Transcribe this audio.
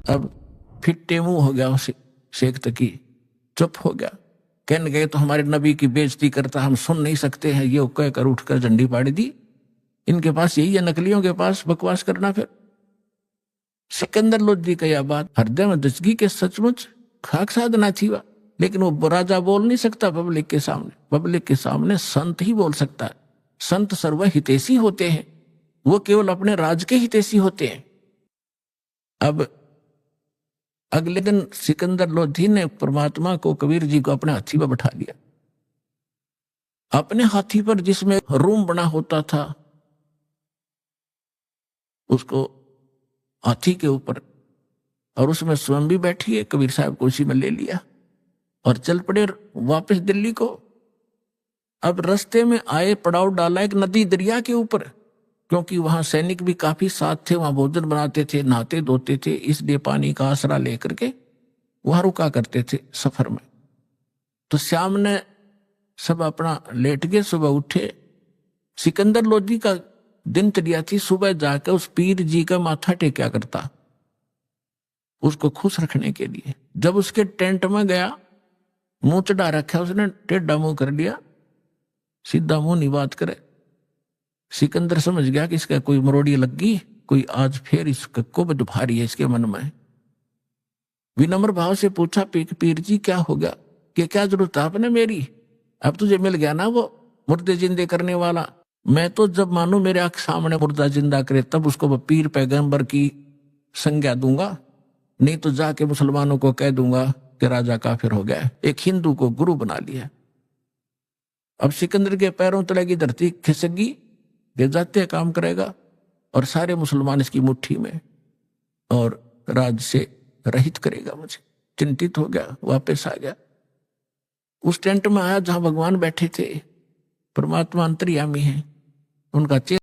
अब फिट्टे मुंह हो गया उसे शेख तकी, चुप हो गया। कहने गए तो हमारे नबी की बेइज्जती करता, हम सुन नहीं सकते हैं, ये कहकर उठकर झंडी पाड़ी दी। इनके पास यही है, नकलियों के पास बकवास करना। फिर सिकंदर लोधी का यह बात हृदय में दचगी के सचमुच खाक साधना थी वह, लेकिन वो राजा बोल नहीं सकता पब्लिक के सामने। पब्लिक के सामने संत ही बोल सकता है। संत सर्व हितैषी होते हैं, वो केवल अपने राज के हितैषी होते हैं। अब अगले दिन सिकंदर लोधी ने परमात्मा को, कबीर जी को अपने हाथी पर बैठा लिया। अपने हाथी पर जिसमें रूम बना होता था, उसको हाथी के ऊपर, और उसमें स्वयं भी बैठी है, कबीर साहब को उसी में ले लिया और चल पड़े वापस दिल्ली को। अब रास्ते में आए, पड़ाव डाला एक नदी दरिया के ऊपर, क्योंकि वहां सैनिक भी काफी साथ थे, वहां भोजन बनाते थे, नहाते धोते थे, इसलिए पानी का आसरा लेकर के वहां रुका करते थे सफर में। तो श्याम ने सब अपना लेट गए, सुबह उठे। सिकंदर लोधी का दिनचर्या थी सुबह जाकर उस पीर जी का माथा टेक्या करता, उसको खुश रखने के लिए। जब उसके टेंट में गया, मुंह चढ़ा रखा उसने, टेढ़ा मुंह कर लिया, सीधा मुंह नहीं बात करे। सिकंदर समझ गया कि इसका कोई मरोड़ी लग गई, कोई आज फिर इसका कुबद भारी है इसके मन में। विनम्र भाव से पूछा, पीर जी क्या हो गया, कि क्या जरूरत है आपने मेरी? अब तुझे मिल गया ना वो मुर्दे जिंदे करने वाला। मैं तो जब मानू मेरे आंख सामने मुर्दा जिंदा करे तब उसको पीर पैगंबर की संज्ञा दूंगा, नहीं तो जाके मुसलमानों को कह दूंगा कि राजा काफिर हो गया, एक हिंदू को गुरु बना लिया। अब सिकंदर के पैरों तले की धरती खिसकी, ये जाते काम करेगा और सारे मुसलमान इसकी मुट्ठी में, और राज से रहित करेगा मुझे। चिंतित हो गया, वापस आ गया। उस टेंट में आया जहां भगवान बैठे थे, परमात्मा अंतर्यामी है, उनका चेहरा